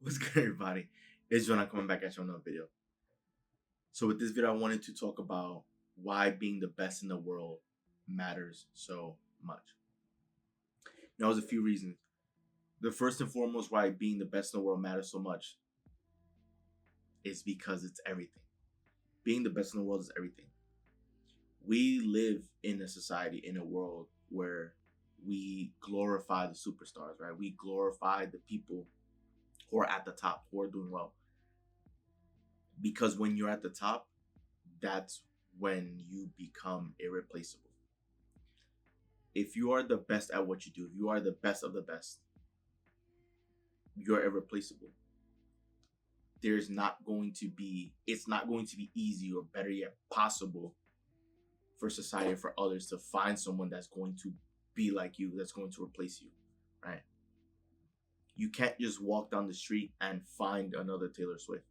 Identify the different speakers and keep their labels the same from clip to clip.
Speaker 1: What's good, everybody? It's John. I'm coming back at you on another video. So with this video, I wanted to talk about why being the best in the world matters so much. Now, there's a few reasons. The first and foremost why being the best in the world matters so much is because it's everything. Being the best in the world is everything. We live in a society, in a world where we glorify the superstars, right? We glorify the people who are at the top, who are doing well. Because when you're at the top, that's when you become irreplaceable. If you are the best at what you do, if you are the best of the best, you're irreplaceable. It's not going to be easy, or better yet, possible for society, for others to find someone that's going to be like you, that's going to replace you, right? You can't just walk down the street and find another Taylor Swift,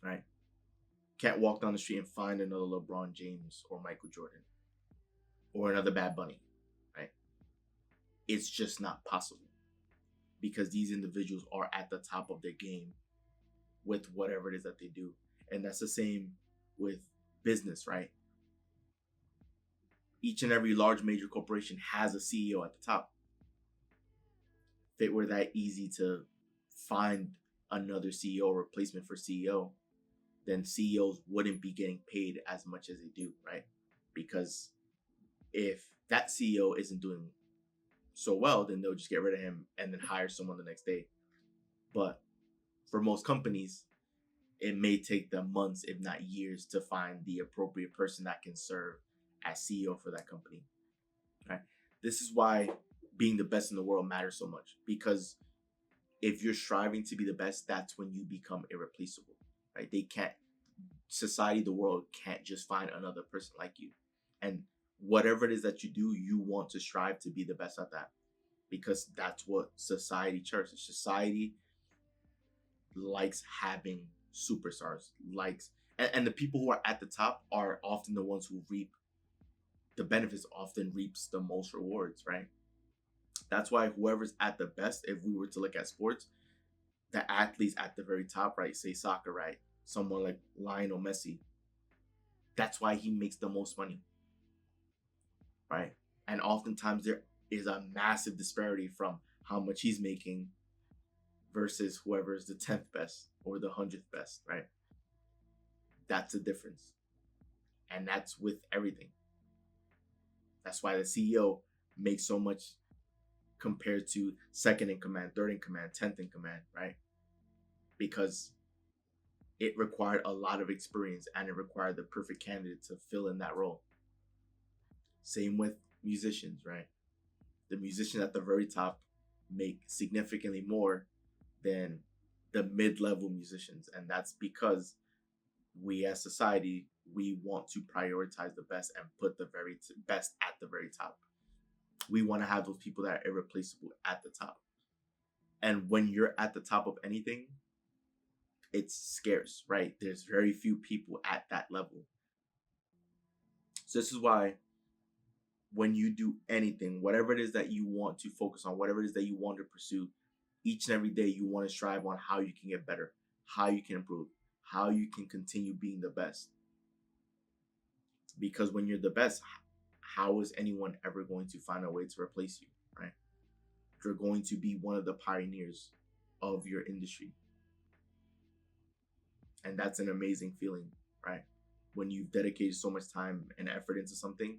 Speaker 1: right? Can't walk down the street and find another LeBron James or Michael Jordan or another Bad Bunny, right? It's just not possible because these individuals are at the top of their game with whatever it is that they do. And that's the same with business, right? Each and every large major corporation has a CEO at the top. If it were that easy to find another CEO, replacement for CEO, then CEOs wouldn't be getting paid as much as they do, right? Because if that CEO isn't doing so well, then they'll just get rid of him and then hire someone the next day. But for most companies, it may take them months, if not years, to find the appropriate person that can serve as CEO for that company, right? This is why being the best in the world matters so much, because if you're striving to be the best, that's when you become irreplaceable, right? Society, the world can't just find another person like you. And whatever it is that you do, you want to strive to be the best at that, because that's what society cherishes. Society likes having superstars, and the people who are at the top are often the ones who reap the benefits, often reaps the most rewards, right? That's why whoever's at the best, if we were to look at sports, the athletes at the very top, right? Say soccer, right? Someone like Lionel Messi. That's why he makes the most money, right? And oftentimes there is a massive disparity from how much he's making versus whoever is the 10th best or the 100th best, right? That's the difference. And that's with everything. That's why the CEO makes so much compared to second in command, third in command, 10th in command, right? Because it required a lot of experience and it required the perfect candidate to fill in that role. Same with musicians, right? The musicians at the very top make significantly more than the mid-level musicians. And that's because we as society, we want to prioritize the best and put the very best at the very top. We want to have those people that are irreplaceable at the top. And when you're at the top of anything, it's scarce, right? There's very few people at that level. So this is why when you do anything, whatever it is that you want to focus on, whatever it is that you want to pursue, each and every day you want to strive on how you can get better, how you can improve, how you can continue being the best. Because when you're the best, how is anyone ever going to find a way to replace you, right? You're going to be one of the pioneers of your industry. And that's an amazing feeling, right? When you've dedicated so much time and effort into something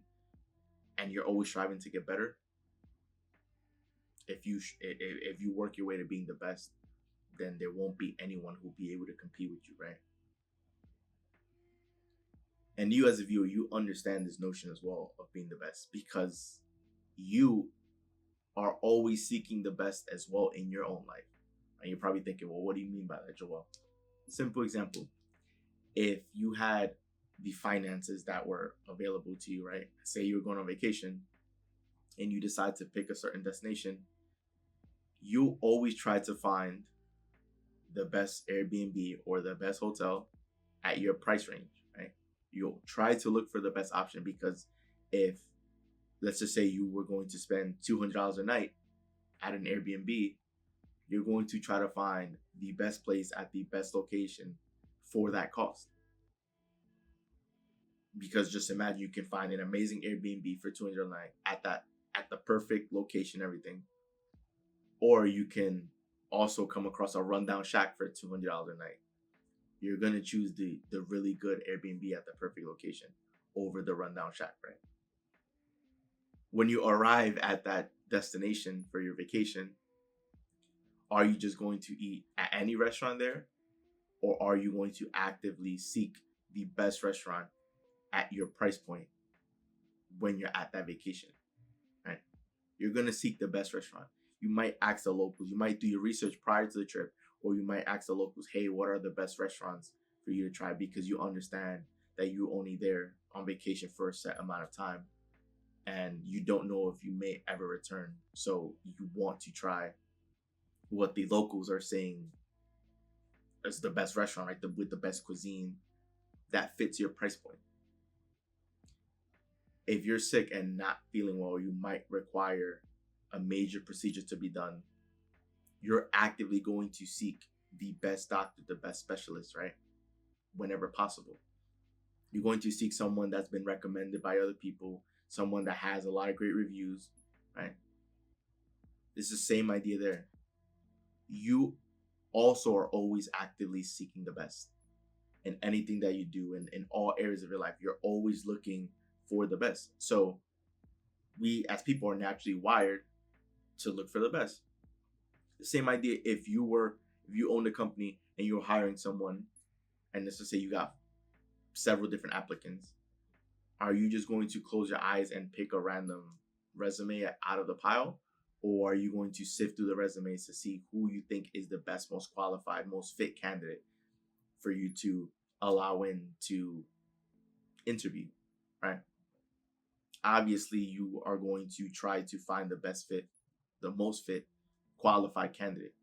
Speaker 1: and you're always striving to get better, if you work your way to being the best, then there won't be anyone who'll be able to compete with you, right? And you as a viewer, you understand this notion as well of being the best, because you are always seeking the best as well in your own life. And you're probably thinking, well, what do you mean by that, Joel? Simple example. If you had the finances that were available to you, right? Say you were going on vacation and you decide to pick a certain destination, you always try to find the best Airbnb or the best hotel at your price range, right? You'll try to look for the best option, because if, let's just say, you were going to spend $200 a night at an Airbnb, you're going to try to find the best place at the best location for that cost. Because just imagine you can find an amazing Airbnb for 200 a night at the perfect location, everything. Or you can also come across a rundown shack for $200 a night. You're gonna choose the really good Airbnb at the perfect location over the rundown shack, right? When you arrive at that destination for your vacation, are you just going to eat at any restaurant there? Or are you going to actively seek the best restaurant at your price point when you're at that vacation, right? You're going to seek the best restaurant. You might ask the locals. You might do your research prior to the trip, or you might ask the locals, hey, what are the best restaurants for you to try? Because you understand that you're only there on vacation for a set amount of time and you don't know if you may ever return. So you want to try what the locals are saying is the best restaurant, right? With the best cuisine that fits your price point. If you're sick and not feeling well, you might require a major procedure to be done. You're actively going to seek the best doctor, the best specialist, right? Whenever possible. You're going to seek someone that's been recommended by other people, someone that has a lot of great reviews, right? It's the same idea there. You also are always actively seeking the best in anything that you do, and in all areas of your life. You're always looking for the best. So we as people are naturally wired to look for the best. The same idea if you owned a company and you're hiring someone, and let's just say you got several different applicants, are you just going to close your eyes and pick a random resume out of the pile? Or are you going to sift through the resumes to see who you think is the best, most qualified, most fit candidate for you to allow in to interview, right? Obviously, you are going to try to find the best fit, the most fit, qualified candidate,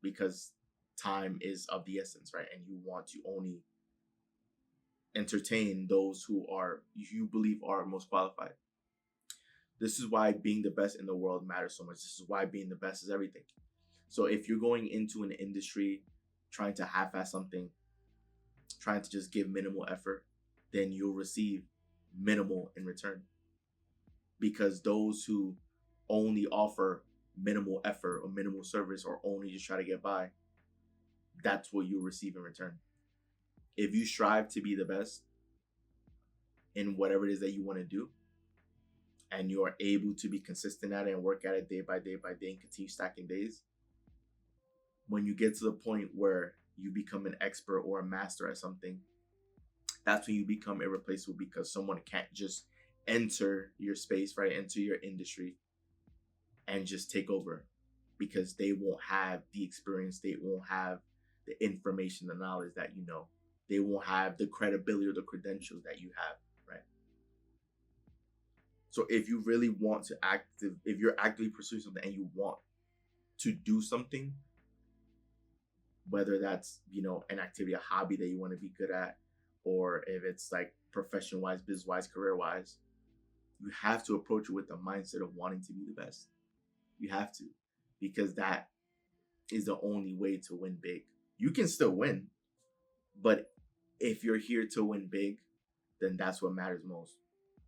Speaker 1: because time is of the essence, right? And you want to only entertain those who are you believe are most qualified. This is why being the best in the world matters so much. This is why being the best is everything. So if you're going into an industry trying to half-ass something, trying to just give minimal effort, then you'll receive minimal in return. Because those who only offer minimal effort or minimal service or only just try to get by, that's what you'll receive in return. If you strive to be the best in whatever it is that you want to do, and you are able to be consistent at it and work at it day by day by day and continue stacking days, when you get to the point where you become an expert or a master at something, that's when you become irreplaceable, because someone can't just enter your space, right? Enter your industry and just take over, because they won't have the experience, they won't have the information, the knowledge that you know. They won't have the credibility or the credentials that you have, right? So if you really want to if you're actively pursuing something and you want to do something, whether that's, an activity, a hobby that you want to be good at, or if it's like profession wise, business wise, career wise, you have to approach it with the mindset of wanting to be the best. You have to, because that is the only way to win big. You can still win, but if you're here to win big, then that's what matters most.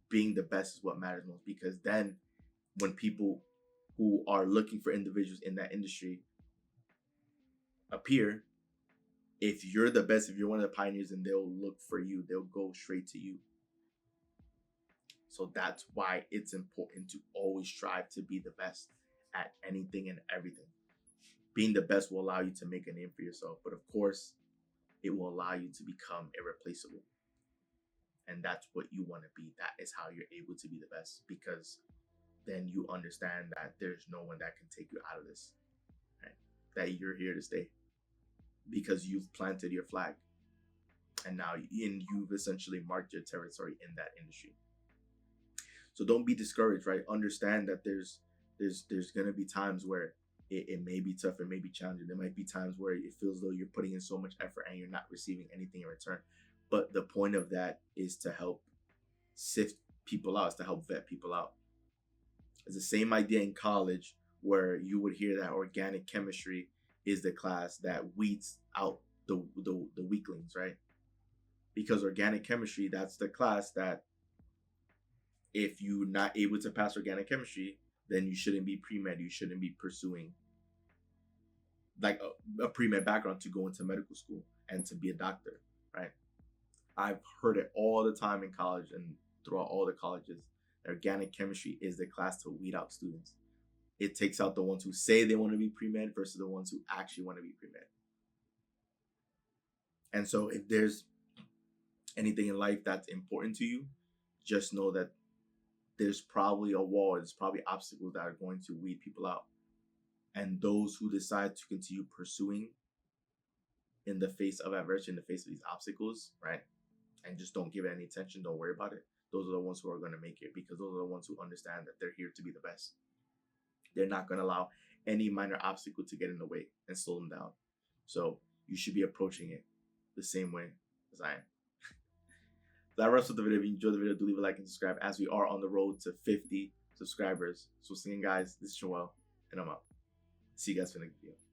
Speaker 1: Being the best is what matters most, because then when people who are looking for individuals in that industry appear, if you're the best, if you're one of the pioneers, then they'll look for you. They'll go straight to you. So that's why it's important to always strive to be the best at anything and everything. Being the best will allow you to make a name for yourself, but of course, it will allow you to become irreplaceable. And that's what you want to be. That is how you're able to be the best, because then you understand that there's no one that can take you out of this, right? That you're here to stay because you've planted your flag, and now you've essentially marked your territory in that industry. So don't be discouraged, right? Understand that there's gonna be times where it may be tough, it may be challenging. There might be times where it feels though you're putting in so much effort and you're not receiving anything in return. But the point of that is to help sift people out, is to help vet people out. It's the same idea in college where you would hear that organic chemistry is the class that weeds out the weaklings, right? Because organic chemistry, that's the class that if you're not able to pass organic chemistry, then you shouldn't be pre-med. You shouldn't be pursuing like a pre-med background to go into medical school and to be a doctor, right? I've heard it all the time in college and throughout all the colleges. Organic chemistry is the class to weed out students. It takes out the ones who say they want to be pre-med versus the ones who actually want to be pre-med. And so if there's anything in life that's important to you, just know that there's probably a wall, there's probably obstacles that are going to weed people out. And those who decide to continue pursuing in the face of adversity, in the face of these obstacles, right? And just don't give it any attention, don't worry about it. Those are the ones who are going to make it, because those are the ones who understand that they're here to be the best. They're not going to allow any minor obstacle to get in the way and slow them down. So you should be approaching it the same way as I am. That wraps up the video. If you enjoyed the video, do leave a like and subscribe, as we are on the road to 50 subscribers. So, guys, this is Joel, and I'm out. See you guys for the next video.